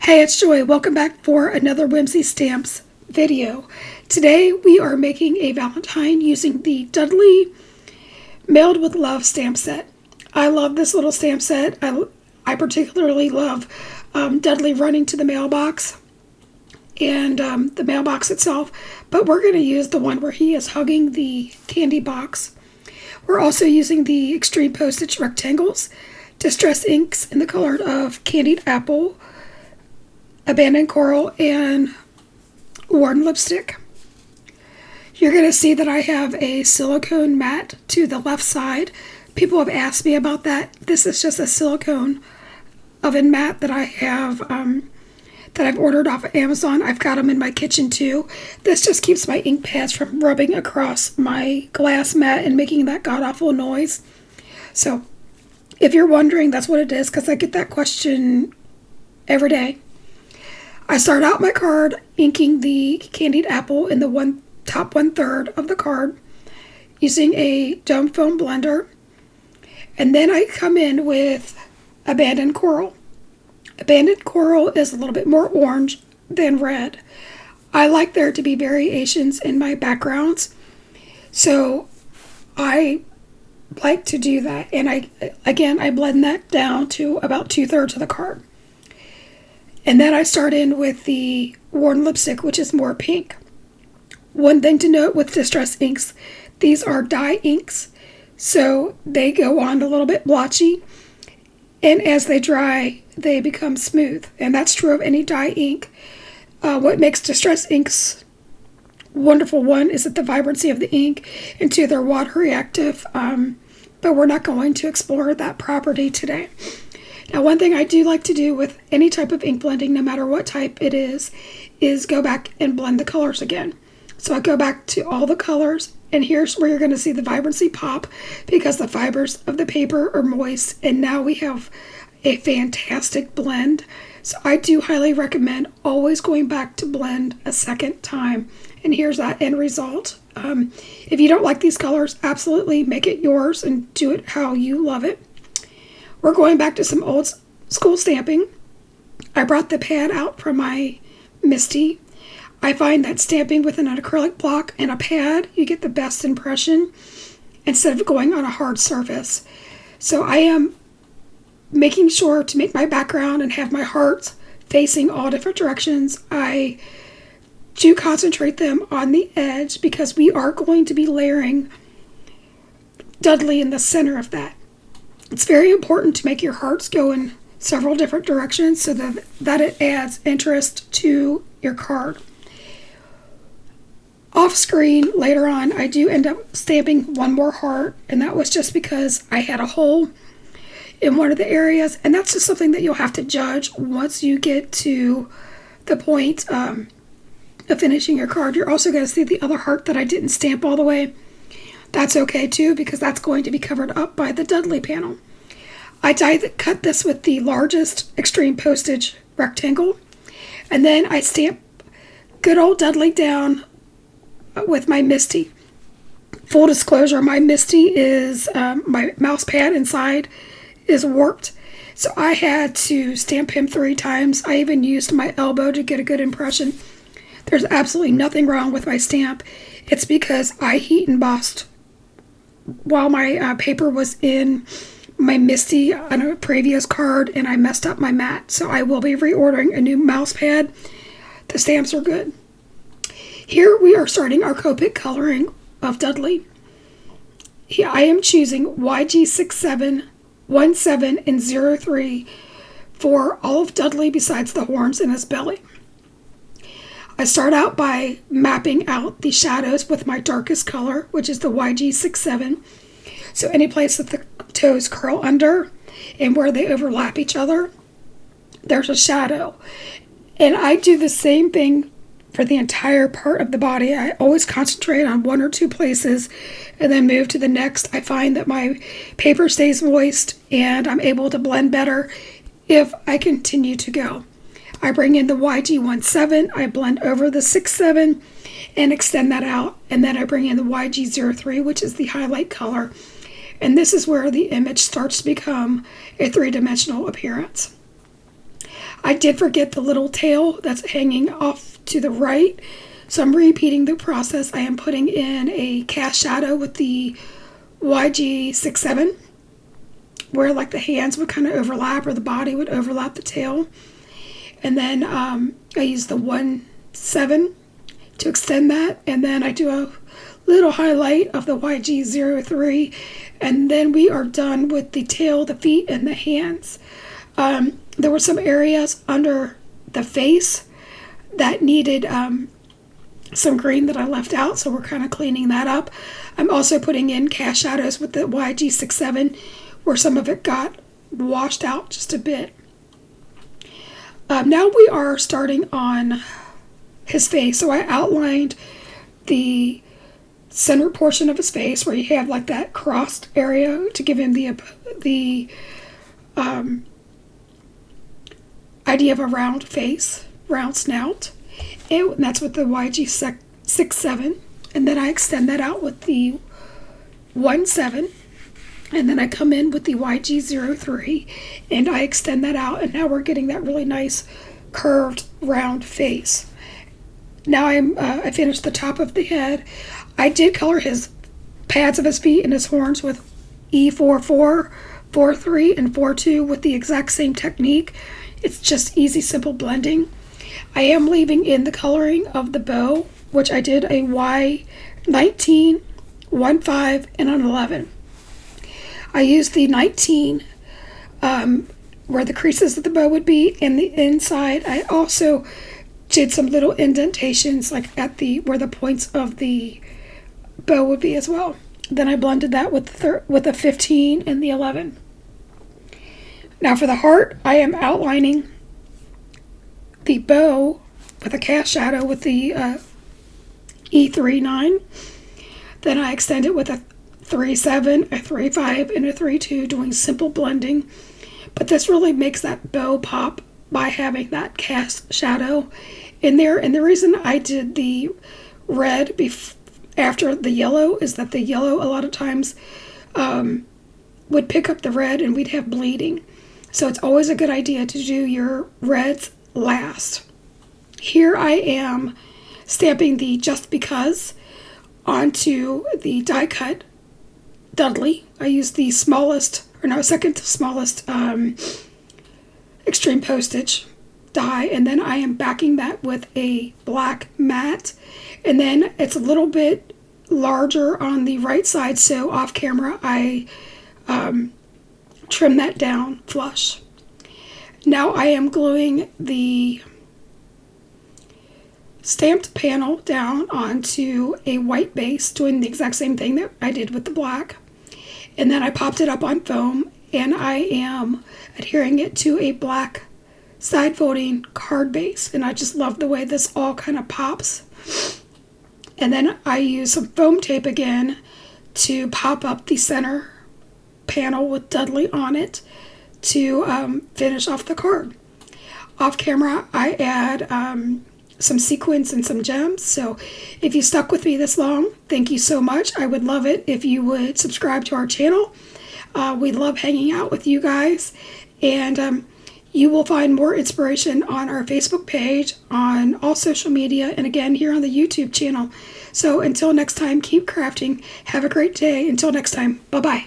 Hey, it's Joy. Welcome back for another Whimsy Stamps video. Today we are making a Valentine using the Dudley Mailed with Love stamp set. I love this little stamp set. I particularly love Dudley running to the mailbox and the mailbox itself, but we're going to use the one where he is hugging the candy box. We're also using the Extreme Postage rectangles, distress inks in the color of Candied Apple, Abandoned Coral, and Worn Lipstick. You're going to see that I have a silicone mat to the left side. People have asked me about that. This is just a silicone oven mat that I have that I've ordered off of Amazon. I've got them in my kitchen too. This just keeps my ink pads from rubbing across my glass mat and making that god-awful noise. So if you're wondering, that's what it is, because I get that question every day. I start out my card inking the Candied Apple in the top 1/3 of the card using a dome foam blender. And then I come in with Abandoned Coral. Abandoned Coral is a little bit more orange than red. I like there to be variations in my backgrounds, so I like to do that. And I blend that down to about 2/3 of the card. And then I start in with the Worn Lipstick, which is more pink. One thing to note with distress inks, these are dye inks, so they go on a little bit blotchy, and as they dry, they become smooth. And that's true of any dye ink. What makes distress inks wonderful, one, is that the vibrancy of the ink, and two, they're water reactive, but we're not going to explore that property today. Now, one thing I do like to do with any type of ink blending, no matter what type it is go back and blend the colors again. So I go back to all the colors, and here's where you're going to see the vibrancy pop, because the fibers of the paper are moist, and now we have a fantastic blend. So I do highly recommend always going back to blend a second time. And here's that end result. If you don't like these colors, absolutely make it yours and do it how you love it. We're going back to some old school stamping. I brought the pad out from my Misty. I find that stamping with an acrylic block and a pad, you get the best impression instead of going on a hard surface. So I am making sure to make my background and have my hearts facing all different directions. I do concentrate them on the edge because we are going to be layering Dudley in the center of that. It's very important to make your hearts go in several different directions so that it adds interest to your card. Off screen, later on, I do end up stamping one more heart, and that was just because I had a hole in one of the areas, and that's just something that you'll have to judge once you get to the point of finishing your card. You're also going to see the other heart that I didn't stamp all the way. That's okay too, because that's going to be covered up by the Dudley panel. I cut this with the largest Extreme Postage rectangle, and then I stamp good old Dudley down with my Misty. Full disclosure, my Misty is, my mouse pad inside is warped, so I had to stamp him 3 times. I even used my elbow to get a good impression. There's absolutely nothing wrong with my stamp. It's because I heat embossed while my paper was in my Misty on a previous card, and I messed up my mat. So I will be reordering a new mouse pad. The stamps are good. Here we are starting our Copic coloring of Dudley. Here I am choosing YG67, 17, and 03 for all of Dudley besides the horns and his belly. I start out by mapping out the shadows with my darkest color, which is the YG67. So any place that the toes curl under and where they overlap each other, there's a shadow. And I do the same thing for the entire part of the body. I always concentrate on 1 or 2 places and then move to the next. I find that my paper stays moist and I'm able to blend better if I continue to go. I bring in the YG17, I blend over the 67 and extend that out, and then I bring in the YG03, which is the highlight color, and this is where the image starts to become a 3-dimensional appearance. I did forget the little tail that's hanging off to the right, so I'm repeating the process. I am putting in a cast shadow with the YG67, where like the hands would kind of overlap or the body would overlap the tail. And then I use the 1.7 to extend that, and then I do a little highlight of the YG03, and then we are done with the tail, the feet, and the hands. There were some areas under the face that needed some green that I left out, so we're kind of cleaning that up. I'm also putting in cast shadows with the YG67 where some of it got washed out just a bit. Now we are starting on his face. So I outlined the center portion of his face where you have like that crossed area to give him the idea of a round face, round snout. And that's with the YG67. And then I extend that out with the 1.7. And then I come in with the YG03 and I extend that out, and now we're getting that really nice curved round face. Now I finished the top of the head. I did color his pads of his feet and his horns with E44, 4.3, and 4.2 with the exact same technique. It's just easy, simple blending. I am leaving in the coloring of the bow, which I did a Y19, 1.5, and an 11. I used the 19 where the creases of the bow would be, and the inside I also did some little indentations like at the where the points of the bow would be as well. Then I blended that with the 15 and the 11. Now for the heart, I am outlining the bow with a cast shadow with the E39. Then I extend it with a 3.7, a 3.5, and a 3.2, doing simple blending. But this really makes that bow pop by having that cast shadow in there. And the reason I did the red after the yellow is that the yellow a lot of times would pick up the red and we'd have bleeding. So it's always a good idea to do your reds last. Here I am stamping the Just Because onto the die cut Dudley. I used the second to smallest extreme postage die, and then I am backing that with a black matte, and then it's a little bit larger on the right side, so off camera I trim that down flush. Now I am gluing the stamped panel down onto a white base, doing the exact same thing that I did with the black. And then I popped it up on foam, and I am adhering it to a black side folding card base. And I just love the way this all kind of pops. And then I use some foam tape again to pop up the center panel with Dudley on it to finish off the card. Off camera, I add some sequins and some gems. So if you stuck with me this long, thank you so much. I would love it if you would subscribe to our channel. We love hanging out with you guys, and you will find more inspiration on our Facebook page, on all social media, and again here on the YouTube channel. So until next time, keep crafting. Have a great day. Until next time, bye-bye.